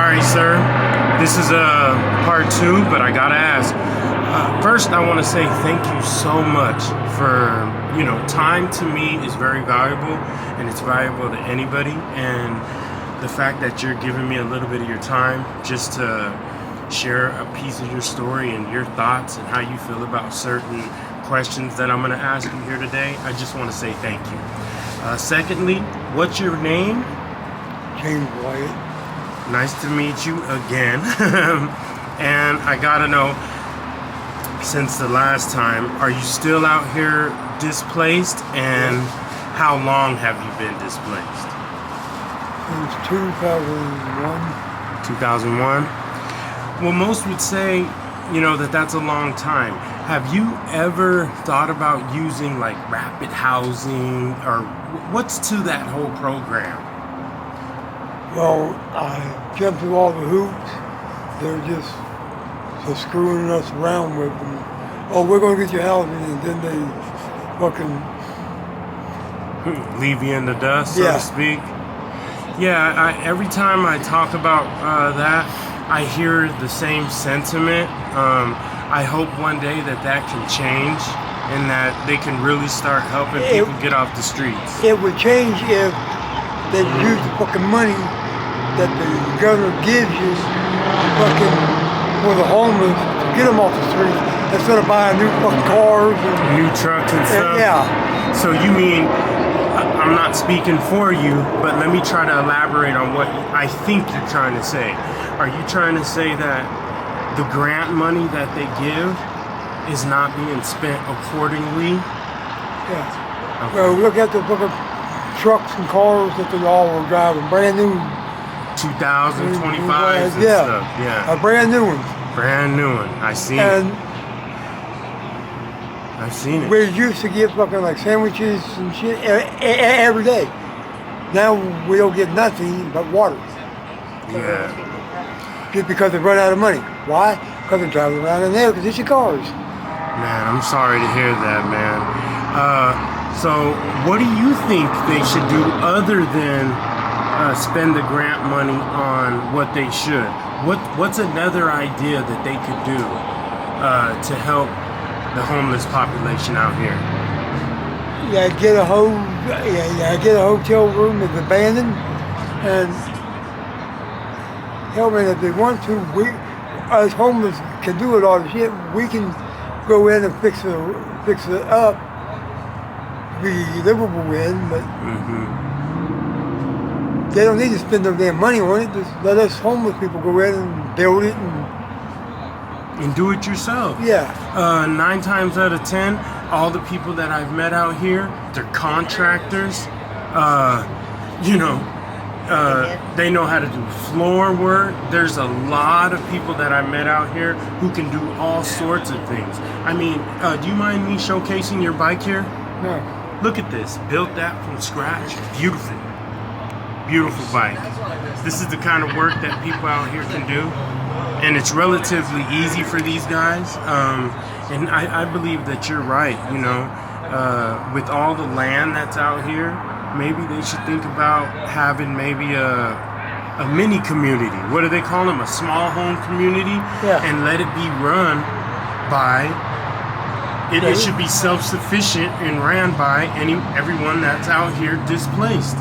right, sir. This is part 2, but I gotta ask. First, I want to say thank you so much for, time to me is very valuable, and it's valuable to anybody. And the fact that you're giving me a little bit of your time just to share a piece of your story and your thoughts and how you feel about certain questions that I'm going to ask you here today, I just want to say thank you. Secondly, what's your name? James Dwight. Nice to meet you again. And I gotta know, since the last time, are you still out here displaced? And how long have you been displaced? Since 2001. 2001? Well, most would say, that's a long time. Have you ever thought about using like rapid housing, or what's to that whole program? Well, I jumped through all the hoops. They're just screwing us around with them. Oh, we're going to get your housing, and then they fucking leave you in the dust, so to speak. Yeah, every time I talk about that, I hear the same sentiment. I hope one day that can change, and that they can really start helping people get off the streets. It would change if they use the fucking money that the governor gives you for the homeless to get them off the streets, instead of buying new fucking cars and new trucks and stuff. Yeah. So you mean, I'm not speaking for you, but let me try to elaborate on what I think you're trying to say. Are you trying to say that the grant money that they give is not being spent accordingly? Yeah. Okay. Well, look at the fucking trucks and cars that they all were driving, brand new. 2025s and stuff. Yeah. A brand new one. Brand new one. I've seen it. We used to get fucking like sandwiches and shit every day. Now we don't get nothing but water. Yeah. Just because they run out of money. Why? Because they're driving around in there because it's your cars. Man, I'm sorry to hear that, man. So what do you think they should do other than spend the grant money on what they should? What's another idea that they could do to help the homeless population out here? Yeah, get a hotel room that's abandoned, and hell, man, if they want to, we as homeless can do it all the shit. We can go in and fix it up, be livable in, but. They don't need to spend their damn money on it. Just let us homeless people go in and build it and do it yourself. Yeah. 9 times out of 10, all the people that I've met out here, they're contractors. They know how to do floor work. There's a lot of people that I met out here who can do all sorts of things. I mean, do you mind me showcasing your bike here? No. Look at this. Built that from scratch. Beautiful. Beautiful bike. This is the kind of work that people out here can do, and it's relatively easy for these guys. And I believe that you're right. With all the land that's out here, maybe they should think about having maybe a mini community. What do they call them? A small home community. Yeah. And let it be run by. It should be self-sufficient and ran by everyone that's out here displaced.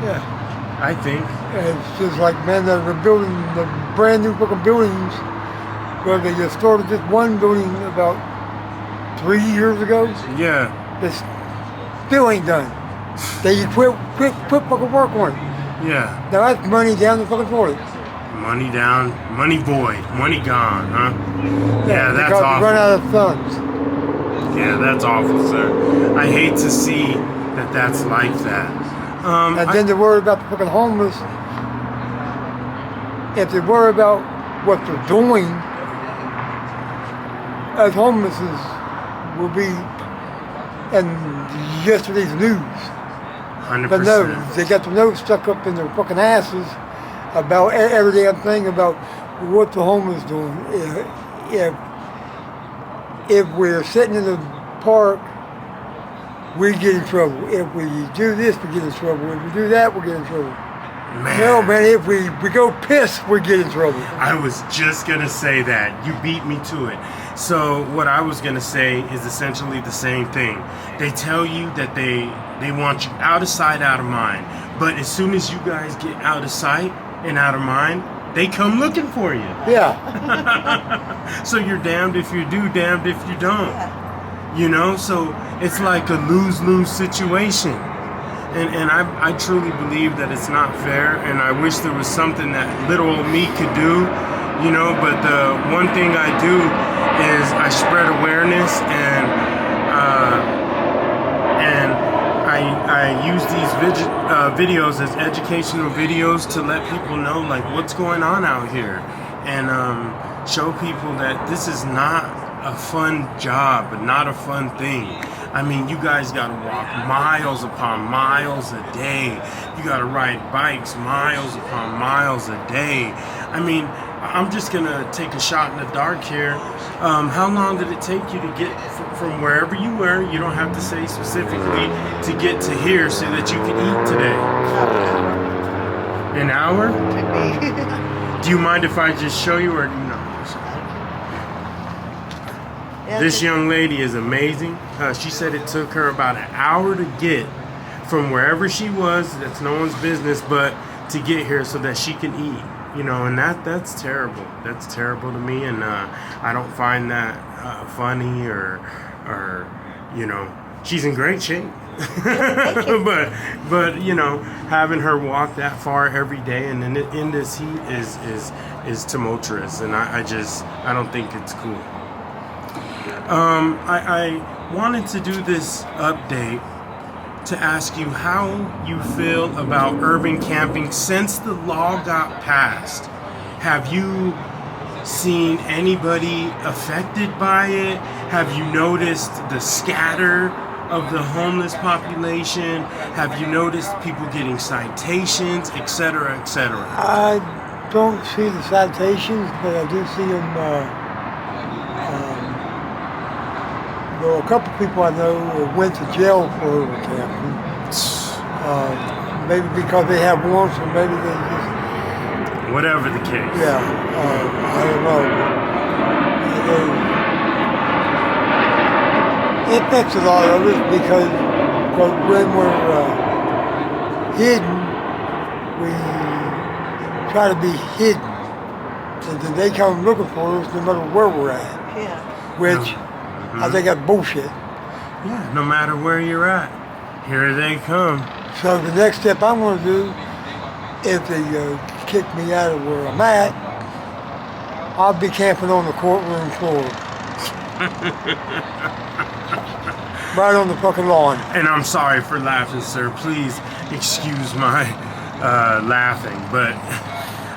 Yeah. I think. It's just like, man, they're building the brand new fucking buildings. Well, they just started this one building about 3 years ago. Yeah. This still ain't done. They quit fucking work on it. Yeah. Now that's money down the fucking toilet. Money down, money void, money gone, huh? Yeah, that's because awful. Because run out of funds. Yeah, that's awful, sir. I hate to see that that's like that. And then they worry about the fucking homeless. If they worry about what they're doing, as homeless will be in yesterday's news. 100%. But no, they got the nose stuck up in their fucking asses about every damn thing about what the homeless doing. If we're sitting in the park, we get in trouble. If we do this, we get in trouble. If we do that, we get in trouble. Man. No, man, if we go piss, we get in trouble. I was just gonna say that. You beat me to it. So what I was gonna say is essentially the same thing. They tell you that they want you out of sight, out of mind. But as soon as you guys get out of sight and out of mind, they come looking for you. Yeah. So you're damned if you do, damned if you don't. You know, so it's like a lose-lose situation. And I truly believe that it's not fair, and I wish there was something that little old me could do, you know, but the one thing I do is I spread awareness, and I use these videos as educational videos to let people know, like, what's going on out here, and show people that this is not a fun job, but not a fun thing. I mean, you guys gotta walk miles upon miles a day. You gotta ride bikes miles upon miles a day. I mean, I'm just gonna take a shot in the dark here. How long did it take you to get from wherever you were, you don't have to say specifically, to get to here so that you could eat today? An hour? Could be. Do you mind if I just show you, or do you know? Yeah, This young lady is amazing. She said it took her about an hour to get from wherever she was. That's no one's business, but to get here so that she can eat. You know, and that's terrible. That's terrible to me, and I don't find that funny or you know, she's in great shape. but you know, having her walk that far every day and in this heat is tumultuous, and I don't think it's cool. I wanted to do this update to ask you how you feel about urban camping since the law got passed. Have you seen anybody affected by it? Have you noticed the scatter of the homeless population? Have you noticed people getting citations, etc., etc.? I don't see the citations, but I do see them. Well, a couple people I know went to jail for overcamping. Maybe because they have warrants, or maybe they just... Whatever the case. Yeah, I don't know. It affects a lot of us because when we're hidden, we try to be hidden. And then they come looking for us no matter where we're at. Yeah. Which... I think that's bullshit. Yeah, no matter where you're at, here they come. So the next step I'm going to do, if they kick me out of where I'm at, I'll be camping on the courtroom floor. Right on the fucking lawn. And I'm sorry for laughing, sir. Please excuse my laughing, but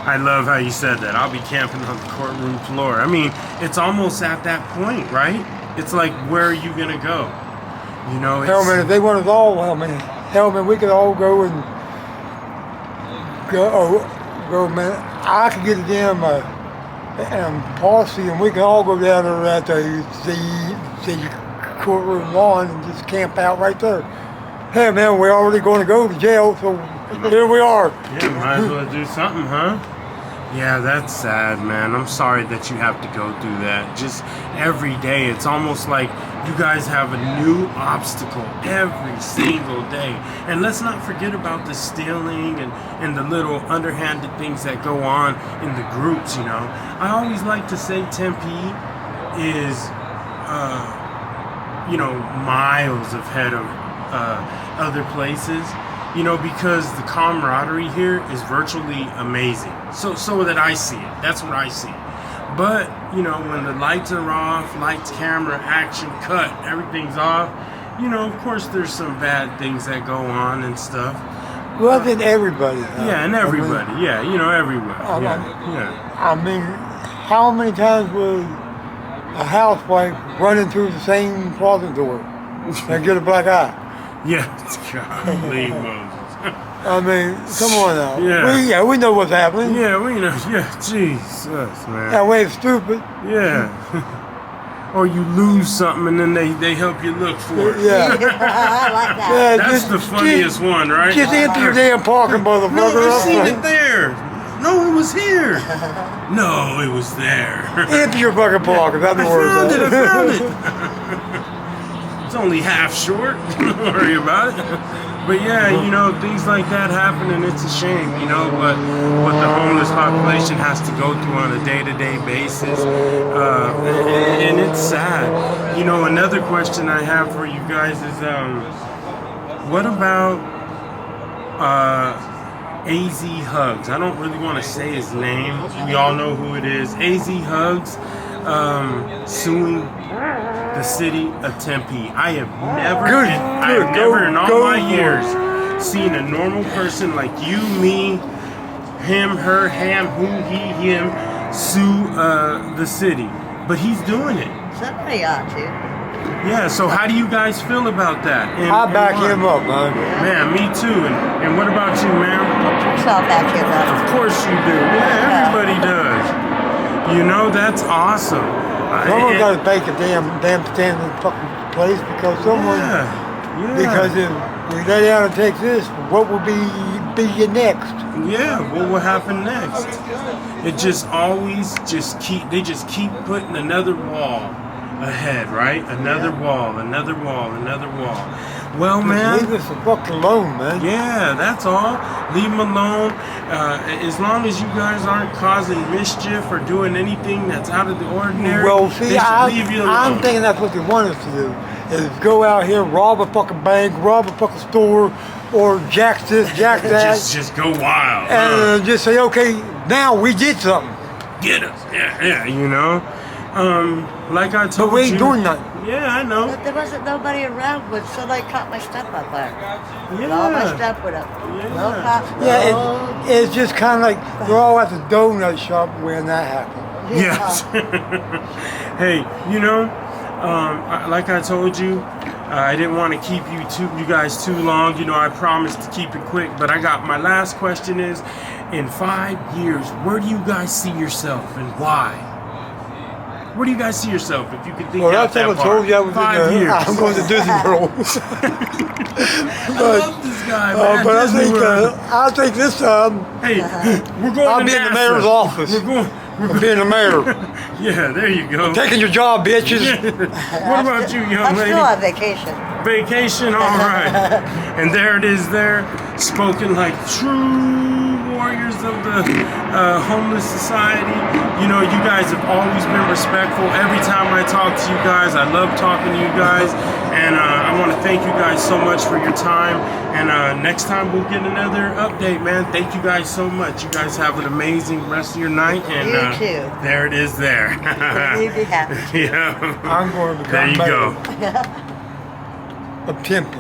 I love how you said that. I'll be camping on the courtroom floor. I mean, it's almost at that point, right? It's like, where are you gonna go? You know, Hell, man, if they want us all, hell, man, we could all go and go, man. I could get a damn posse, and we can all go down there at the courtroom lawn and just camp out right there. Hey, man, we're already going to go to jail, so here we are. Yeah, might as well do something, huh? Yeah, that's sad, man. I'm sorry that you have to go through that. Just every day, it's almost like you guys have a new obstacle every single day. And let's not forget about the stealing and the little underhanded things that go on in the groups, you know. I always like to say Tempe is, you know, miles ahead of other places. You know, because the camaraderie here is virtually amazing. So that I see it. That's what I see. But, you know, when the lights are off, lights, camera, action, cut, everything's off, you know, of course there's some bad things that go on and stuff. Well, then everybody. Yeah, and everybody. Yeah, you know, everywhere. Yeah. I mean, how many times was a housewife running through the same closet door and get a black eye? Yeah, golly Moses. I mean, come on now. Yeah. We know what's happening. Yeah, we know. Yeah, Jesus, man. That way it's stupid. Yeah. or you lose something and then they help you look for it. Yeah. I like that. Yeah, That's the funniest one, right? Just empty your damn pocket, motherfucker. No, I seen it there. No, it was here. No, it was there. Empty your fucking pocket. That's the word. I found it. It's only half short. Don't worry about it. But yeah, you know, things like that happen, and it's a shame, you know, what the homeless population has to go through on a day-to-day basis, and it's sad. You know, another question I have for you guys is, what about AZ Hugs? I don't really want to say his name. We all know who it is. AZ Hugs suing the city of Tempe. I have never in all my years seen a normal person like you, me, him, her, him, who, he, him sue the city. But he's doing it. Somebody ought to. Yeah, so how do you guys feel about that? I back him up, man. Man, me too. And what about you, ma'am? Yourself back here, Of course you do. Yeah, everybody does. You know, that's awesome. Someone got to make a damn stand in the fucking place because someone. Yeah. Because if we lay down and take this, what will be next? Yeah, what will happen next? It just always they just keep putting another wall ahead, right? Another wall, another wall, another wall. Well, man. Leave us the fuck alone, man. Yeah, that's all. Leave them alone. As long as you guys aren't causing mischief or doing anything that's out of the ordinary, Well, they see, should leave you alone. I'm thinking that's what they want us to do. Is go out here, rob a fucking bank, rob a fucking store, or jack this, jack that. just go wild. And just say, okay, now we did something. Get us. Yeah, you know. Like I told you. But we ain't doing nothing. Yeah, I know. But there wasn't nobody around when somebody caught my stuff up there. Yeah. And all my stuff went up. Yeah. No cops. Yeah, no. it's just kind of like they're all at the donut shop when that happened. Yes. Hey, you know, like I told you, I didn't want to keep you guys too long. You know, I promised to keep it quick, but I got my last question is, in 5 years, where do you guys see yourself and why? Where do you guys see yourself if you could think Well, out that's that what I far? told you I was 5 years. I'm going to Disney World. I love this guy, man. But Disney World. I think this time Hey, we're going I'll to be in the NASA. mayor's office. We're being the mayor. Yeah, there you go. Taking your job, bitches. What about you, young I'm lady? still on vacation. Vacation, all right. And there it is there, spoken like true warriors of the homeless society. You know, you guys have always been respectful. Every time I talk to you guys, I love talking to you guys. And I want to thank you guys so much for your time. And next time we'll get another update, man. Thank you guys so much. You guys have an amazing rest of your night. And You too. there it is there. You be happy. Yeah. I'm going to become There you mayor go. of Tempe.